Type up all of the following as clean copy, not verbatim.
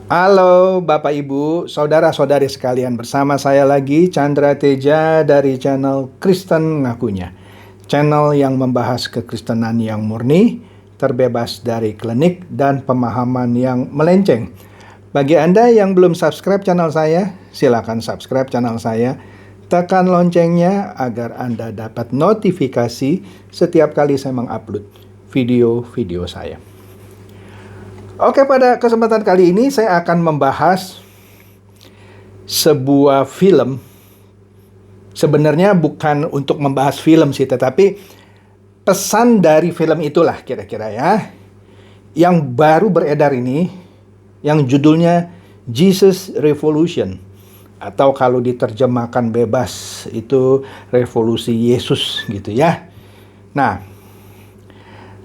Halo Bapak Ibu, saudara-saudari sekalian, bersama saya lagi Chandra Teja dari channel Kristen Ngakunya. Channel yang membahas kekristenan yang murni, terbebas dari klinik dan pemahaman yang melenceng. Bagi Anda yang belum subscribe channel saya, silakan subscribe channel saya. Tekan loncengnya agar Anda dapat notifikasi setiap kali saya mengupload video-video saya. Oke, pada kesempatan kali ini saya akan membahas sebuah film. Sebenarnya bukan untuk membahas film sih, tetapi pesan dari film itulah kira-kira ya. Yang baru beredar ini, yang judulnya Jesus Revolution. Atau kalau diterjemahkan bebas, itu Revolusi Yesus gitu ya. Nah,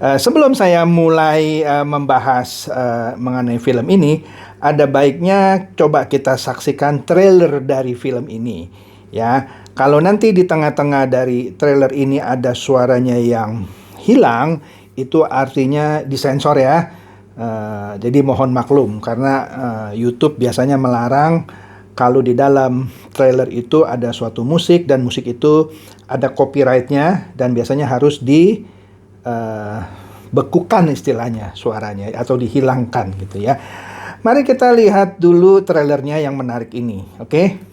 sebelum saya mulai membahas mengenai film ini, ada baiknya coba kita saksikan trailer dari film ini. Ya, kalau nanti di tengah-tengah dari trailer ini ada suaranya yang hilang, itu artinya disensor ya. Jadi mohon maklum karena YouTube biasanya melarang kalau di dalam trailer itu ada suatu musik dan musik itu ada copyright-nya dan biasanya harus bekukan istilahnya suaranya atau dihilangkan gitu ya. Mari kita lihat dulu trailernya yang menarik ini, oke?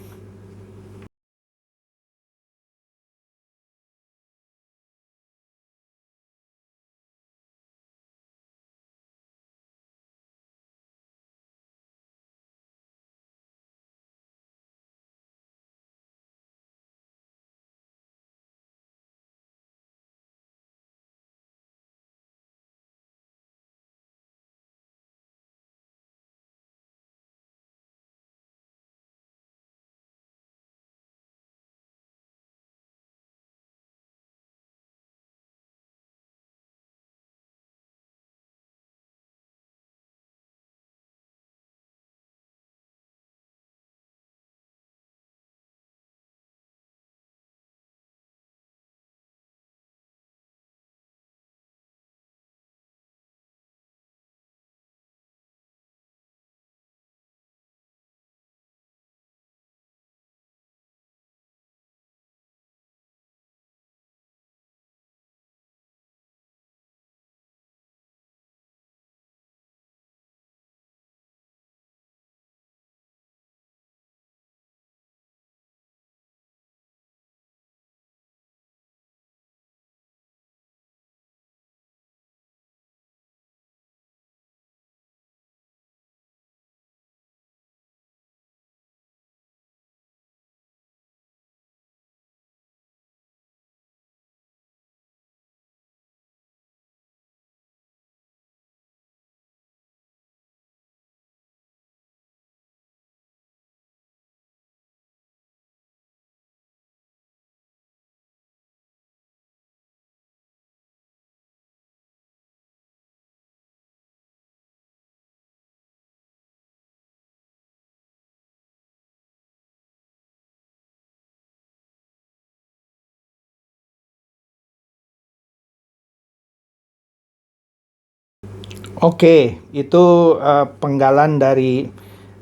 Oke, itu penggalan dari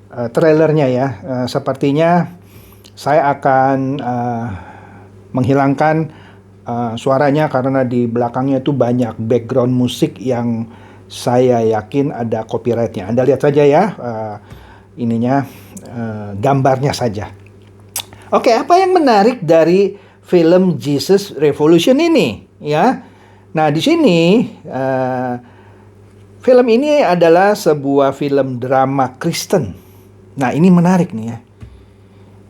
trailernya ya. Sepertinya saya akan menghilangkan suaranya karena di belakangnya itu banyak background musik yang saya yakin ada copyrightnya. Anda lihat saja ya, gambarnya saja. Oke, apa yang menarik dari film Jesus Revolution ini? Ya, nah di sini film ini adalah sebuah film drama Kristen. Nah, ini menarik nih ya.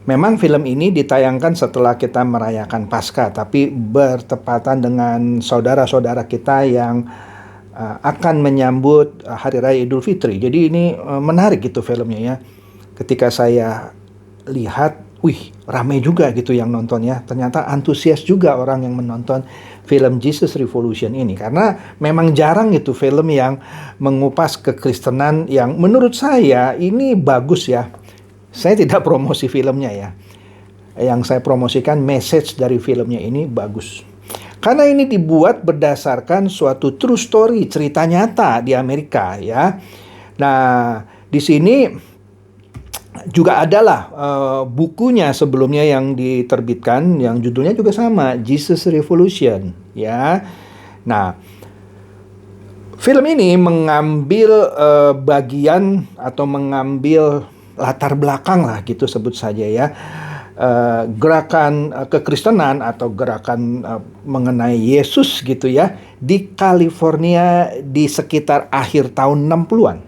Memang film ini ditayangkan setelah kita merayakan Paskah, tapi bertepatan dengan saudara-saudara kita yang akan menyambut Hari Raya Idul Fitri. Jadi ini menarik gitu filmnya ya. Ketika saya lihat, ramai juga gitu yang nonton ya. Ternyata antusias juga orang yang menonton film Jesus Revolution ini. Karena memang jarang itu film yang mengupas kekristenan yang menurut saya ini bagus ya. Saya tidak promosi filmnya ya. Yang saya promosikan message dari filmnya ini bagus. Karena ini dibuat berdasarkan suatu true story, cerita nyata di Amerika ya. Nah, di sini juga adalah bukunya sebelumnya yang diterbitkan yang judulnya juga sama, Jesus Revolution, ya. Nah, film ini mengambil bagian atau mengambil latar belakang lah gitu sebut saja ya. Gerakan kekristenan atau gerakan mengenai Yesus gitu ya di California di sekitar akhir tahun 60-an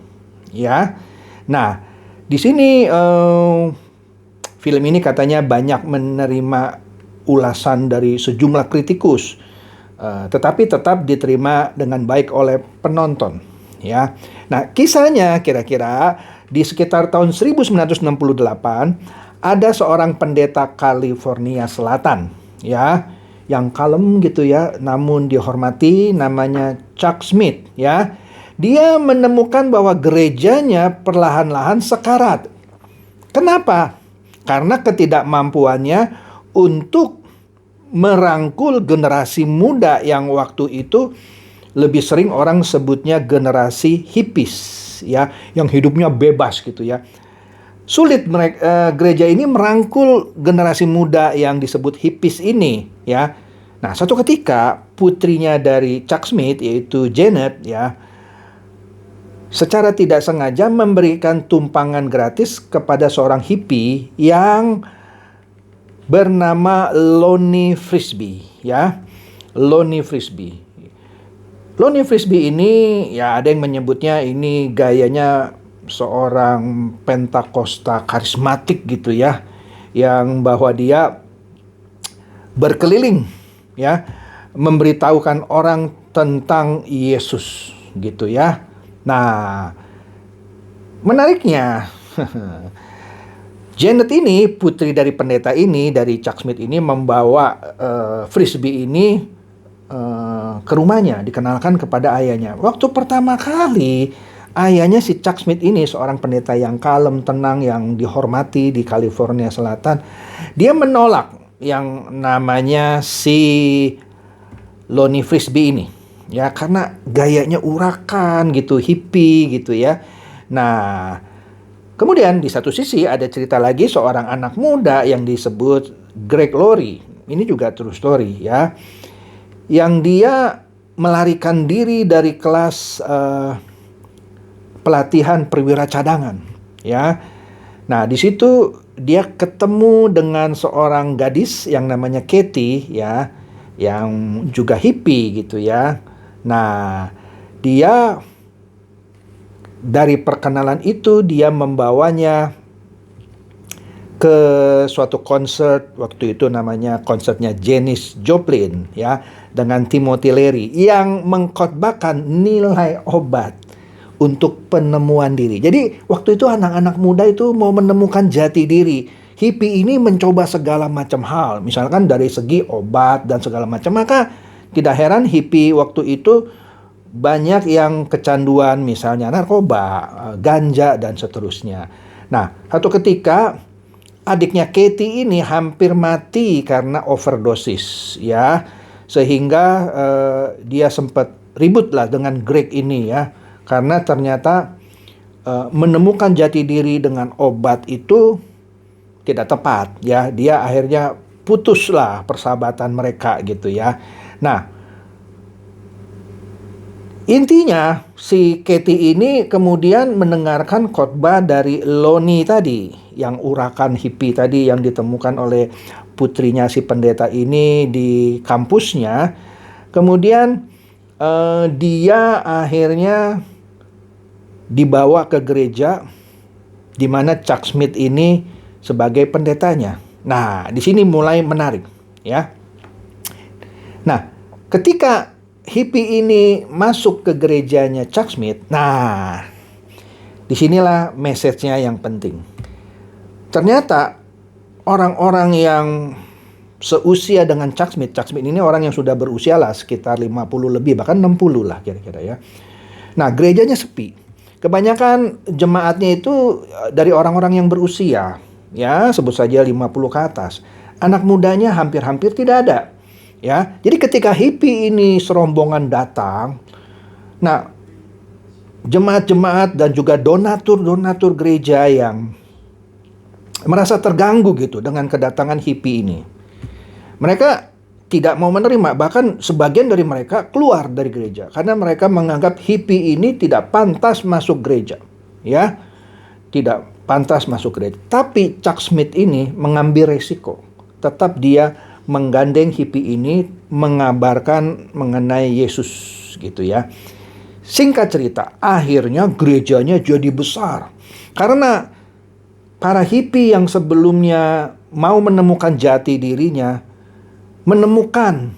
ya. Nah, di sini film ini katanya banyak menerima ulasan dari sejumlah kritikus, tetapi tetap diterima dengan baik oleh penonton ya. Nah, kisahnya kira-kira di sekitar tahun 1968 ada seorang pendeta California Selatan ya yang kalem gitu ya, namun dihormati, namanya Chuck Smith ya. Dia menemukan bahwa gerejanya perlahan-lahan sekarat. Kenapa? Karena ketidakmampuannya untuk merangkul generasi muda yang waktu itu lebih sering orang sebutnya generasi hippies ya, yang hidupnya bebas gitu ya. Sulit gereja ini merangkul generasi muda yang disebut hippies ini ya. Nah, suatu ketika putrinya dari Chuck Smith yaitu Janet ya secara tidak sengaja memberikan tumpangan gratis kepada seorang hippie yang bernama Lonnie Frisbee ya. Lonnie Frisbee. Lonnie Frisbee ini ya ada yang menyebutnya ini gayanya seorang Pentakosta karismatik gitu ya, yang bahwa dia berkeliling ya memberitahukan orang tentang Yesus gitu ya. Nah, menariknya Janet ini, putri dari pendeta ini, dari Chuck Smith ini membawa Frisbee ini ke rumahnya, dikenalkan kepada ayahnya. Waktu pertama kali ayahnya si Chuck Smith ini seorang pendeta yang kalem, tenang, yang dihormati di California Selatan. Dia menolak yang namanya si Lonnie Frisbee ini. Ya, karena gayanya urakan gitu, hippie gitu ya. Nah, kemudian di satu sisi ada cerita lagi seorang anak muda yang disebut Greg Laurie. Ini juga true story ya. Yang dia melarikan diri dari kelas pelatihan perwira cadangan ya. Nah, di situ dia ketemu dengan seorang gadis yang namanya Katie ya, yang juga hippie gitu ya. Nah, dia dari perkenalan itu dia membawanya ke suatu konser, waktu itu namanya konsernya Janis Joplin ya, dengan Timothy Leary yang mengkhotbahkan nilai obat untuk penemuan diri. Jadi waktu itu anak-anak muda itu mau menemukan jati diri. Hippie ini mencoba segala macam hal, misalkan dari segi obat dan segala macam. Maka tidak heran hippie waktu itu banyak yang kecanduan, misalnya narkoba, ganja dan seterusnya. Nah, satu ketika adiknya Katie ini hampir mati karena overdosis ya, sehingga dia sempat ribut lah dengan Greg ini ya. Karena ternyata menemukan jati diri dengan obat itu tidak tepat ya. Dia akhirnya putuslah persahabatan mereka gitu ya. Nah, intinya si Katie ini kemudian mendengarkan khotbah dari Lonnie tadi, yang urakan hippie tadi yang ditemukan oleh putrinya si pendeta ini di kampusnya. Kemudian dia akhirnya dibawa ke gereja di mana Chuck Smith ini sebagai pendetanya. Nah, di sini mulai menarik ya. Nah, ketika hippie ini masuk ke gerejanya Chuck Smith, nah, disinilah message-nya yang penting. Ternyata orang-orang yang seusia dengan Chuck Smith ini orang yang sudah berusia lah sekitar 50 lebih, bahkan 60 lah kira-kira ya. Nah, gerejanya sepi. Kebanyakan jemaatnya itu dari orang-orang yang berusia, ya sebut saja 50 ke atas. Anak mudanya hampir-hampir tidak ada, ya. Jadi ketika hippie ini serombongan datang, nah jemaat-jemaat dan juga donatur-donatur gereja yang merasa terganggu gitu dengan kedatangan hippie ini. Mereka tidak mau menerima, bahkan sebagian dari mereka keluar dari gereja karena mereka menganggap hippie ini tidak pantas masuk gereja. Ya, tidak pantas masuk gereja. Tapi Chuck Smith ini mengambil resiko. Tetap dia menggandeng hippie ini mengabarkan mengenai Yesus gitu ya. Singkat cerita, akhirnya gerejanya jadi besar. Karena para hippie yang sebelumnya mau menemukan jati dirinya, menemukan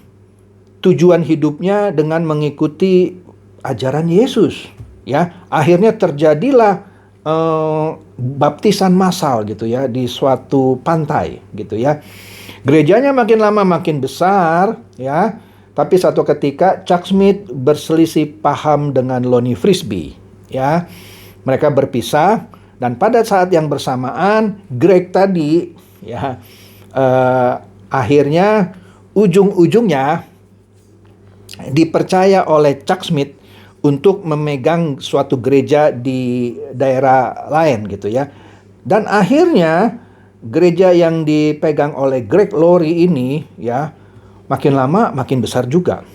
tujuan hidupnya dengan mengikuti ajaran Yesus. Ya, akhirnya terjadilah baptisan massal gitu ya di suatu pantai gitu ya. Gerejanya makin lama makin besar ya. Tapi satu ketika Chuck Smith berselisih paham dengan Lonnie Frisbee ya. Mereka berpisah dan pada saat yang bersamaan Greg tadi ya akhirnya ujung-ujungnya dipercaya oleh Chuck Smith untuk memegang suatu gereja di daerah lain gitu ya. Dan akhirnya gereja yang dipegang oleh Greg Laurie ini ya makin lama makin besar juga.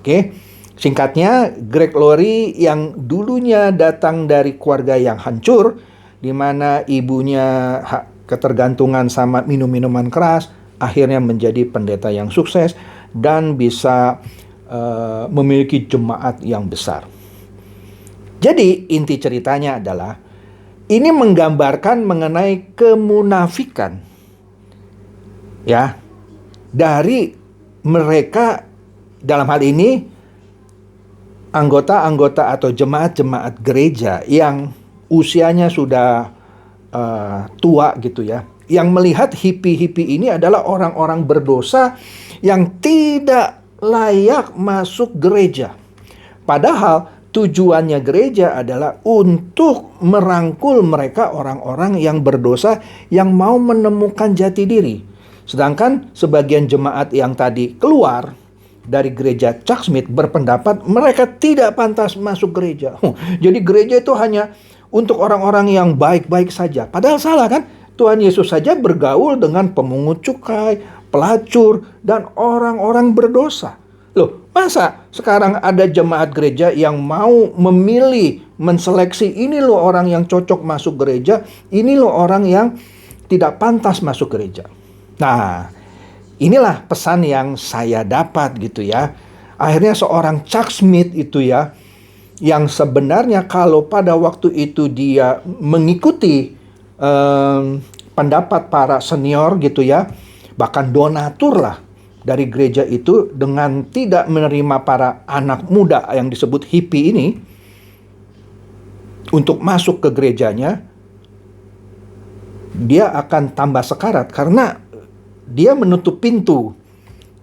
Oke. Singkatnya, Greg Laurie yang dulunya datang dari keluarga yang hancur di mana ibunya ketergantungan sama minum-minuman keras, akhirnya menjadi pendeta yang sukses dan bisa memiliki jemaat yang besar. Jadi inti ceritanya adalah ini menggambarkan mengenai kemunafikan ya dari mereka, dalam hal ini anggota-anggota atau jemaat-jemaat gereja yang usianya sudah tua gitu ya, yang melihat hippie-hippie ini adalah orang-orang berdosa yang tidak layak masuk gereja. Padahal tujuannya gereja adalah untuk merangkul mereka orang-orang yang berdosa yang mau menemukan jati diri. Sedangkan sebagian jemaat yang tadi keluar dari gereja Chuck Smith berpendapat mereka tidak pantas masuk gereja. Jadi gereja itu hanya untuk orang-orang yang baik-baik saja. Padahal salah kan? Tuhan Yesus saja bergaul dengan pemungut cukai, pelacur, dan orang-orang berdosa. Loh, masa sekarang ada jemaat gereja yang mau memilih, menseleksi ini loh orang yang cocok masuk gereja, ini loh orang yang tidak pantas masuk gereja. Nah, inilah pesan yang saya dapat gitu ya. Akhirnya seorang Chuck Smith itu ya, yang sebenarnya kalau pada waktu itu dia mengikuti pendapat para senior gitu ya, bahkan donatur lah dari gereja itu dengan tidak menerima para anak muda yang disebut hippie ini untuk masuk ke gerejanya, dia akan tambah sekarat karena dia menutup pintu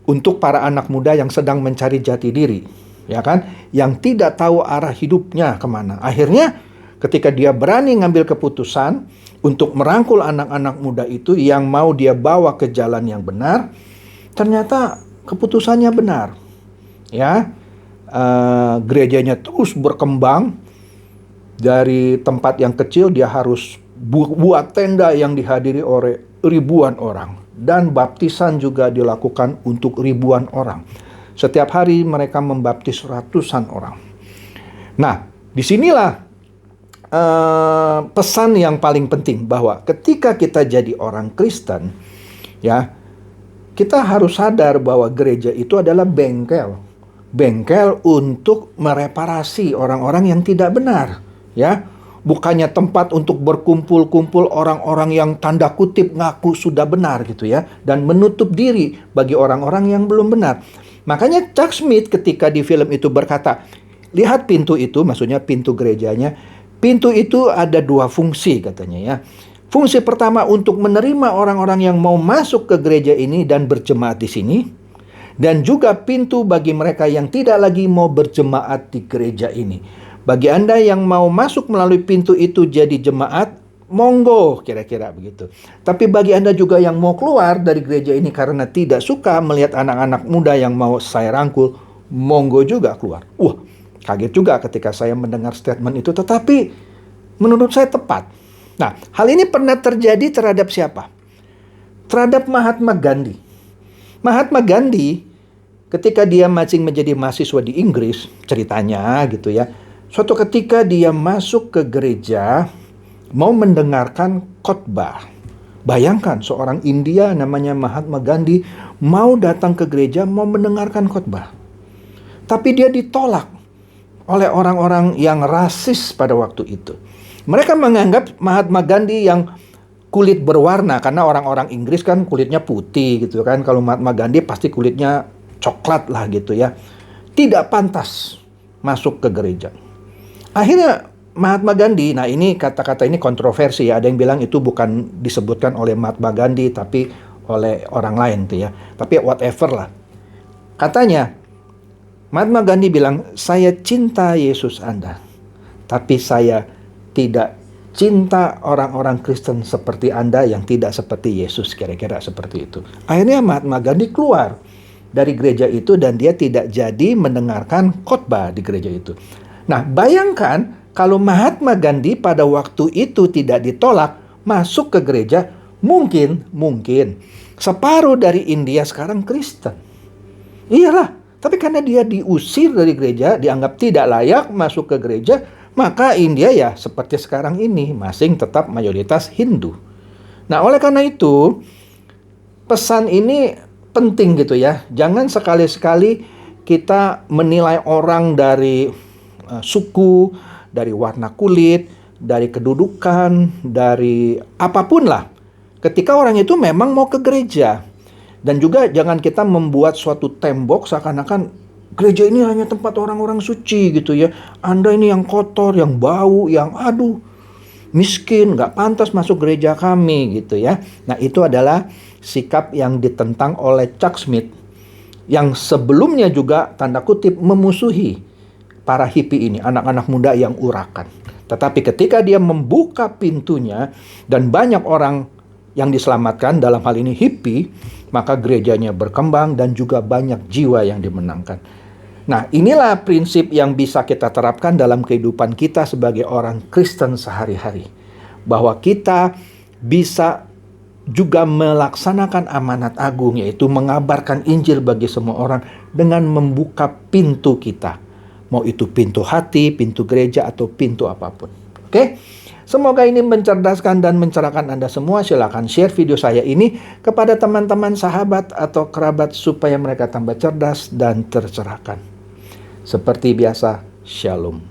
untuk para anak muda yang sedang mencari jati diri, ya kan? Yang tidak tahu arah hidupnya kemana. Akhirnya ketika dia berani ngambil keputusan untuk merangkul anak-anak muda itu yang mau dia bawa ke jalan yang benar, ternyata keputusannya benar. Ya, gerejanya terus berkembang. Dari tempat yang kecil dia harus buat tenda yang dihadiri oleh ribuan orang. Dan baptisan juga dilakukan untuk ribuan orang. Setiap hari mereka membaptis ratusan orang. Nah, disinilah pesan yang paling penting bahwa ketika kita jadi orang Kristen, ya, kita harus sadar bahwa gereja itu adalah bengkel. Bengkel untuk mereparasi orang-orang yang tidak benar, ya. Bukannya tempat untuk berkumpul-kumpul orang-orang yang tanda kutip ngaku sudah benar gitu ya, dan menutup diri bagi orang-orang yang belum benar. Makanya Chuck Smith ketika di film itu berkata, lihat pintu itu, maksudnya pintu gerejanya. Pintu itu ada dua fungsi katanya ya. Fungsi pertama untuk menerima orang-orang yang mau masuk ke gereja ini dan berjemaat di sini. Dan juga pintu bagi mereka yang tidak lagi mau berjemaat di gereja ini. Bagi Anda yang mau masuk melalui pintu itu jadi jemaat, monggo, kira-kira begitu. Tapi bagi Anda juga yang mau keluar dari gereja ini karena tidak suka melihat anak-anak muda yang mau saya rangkul, monggo juga keluar. Wah, Kaget juga ketika saya mendengar statement itu, tetapi menurut saya tepat. Nah, hal ini pernah terjadi terhadap siapa? Terhadap Mahatma Gandhi. Mahatma Gandhi ketika dia masih menjadi mahasiswa di Inggris, ceritanya gitu ya, suatu ketika dia masuk ke gereja mau mendengarkan khotbah. Bayangkan seorang India namanya Mahatma Gandhi mau datang ke gereja mau mendengarkan khotbah. Tapi dia ditolak oleh orang-orang yang rasis pada waktu itu. Mereka menganggap Mahatma Gandhi yang kulit berwarna, karena orang-orang Inggris kan kulitnya putih gitu kan. Kalau Mahatma Gandhi pasti kulitnya coklat lah gitu ya. Tidak pantas masuk ke gereja. Akhirnya Mahatma Gandhi, nah ini kata-kata ini kontroversi ya. Ada yang bilang itu bukan disebutkan oleh Mahatma Gandhi tapi oleh orang lain tuh ya. Tapi whatever lah. Katanya Mahatma Gandhi bilang, saya cinta Yesus Anda, tapi saya tidak cinta orang-orang Kristen seperti Anda yang tidak seperti Yesus, kira-kira seperti itu. Akhirnya Mahatma Gandhi keluar dari gereja itu dan dia tidak jadi mendengarkan khotbah di gereja itu. Nah, bayangkan kalau Mahatma Gandhi pada waktu itu tidak ditolak masuk ke gereja, mungkin separuh dari India sekarang Kristen. Iyalah. Tapi karena dia diusir dari gereja, dianggap tidak layak masuk ke gereja, maka India ya seperti sekarang ini, masing tetap mayoritas Hindu. Nah, oleh karena itu, pesan ini penting gitu ya. Jangan sekali-sekali kita menilai orang dari suku, dari warna kulit, dari kedudukan, dari apapun lah. Ketika orang itu memang mau ke gereja. Dan juga jangan kita membuat suatu tembok seakan-akan gereja ini hanya tempat orang-orang suci gitu ya. Anda ini yang kotor, yang bau, yang miskin, nggak pantas masuk gereja kami gitu ya. Nah, itu adalah sikap yang ditentang oleh Chuck Smith yang sebelumnya juga tanda kutip memusuhi para hippie ini, anak-anak muda yang urakan. Tetapi ketika dia membuka pintunya dan banyak orang yang diselamatkan, dalam hal ini hippie, maka gerejanya berkembang dan juga banyak jiwa yang dimenangkan. Nah, inilah prinsip yang bisa kita terapkan dalam kehidupan kita sebagai orang Kristen sehari-hari. Bahwa kita bisa juga melaksanakan amanat agung, yaitu mengabarkan Injil bagi semua orang dengan membuka pintu kita. Mau itu pintu hati, pintu gereja, atau pintu apapun. Oke? Semoga ini mencerdaskan dan mencerahkan Anda semua. Silakan share video saya ini kepada teman-teman, sahabat, atau kerabat supaya mereka tambah cerdas dan tercerahkan. Seperti biasa, Shalom.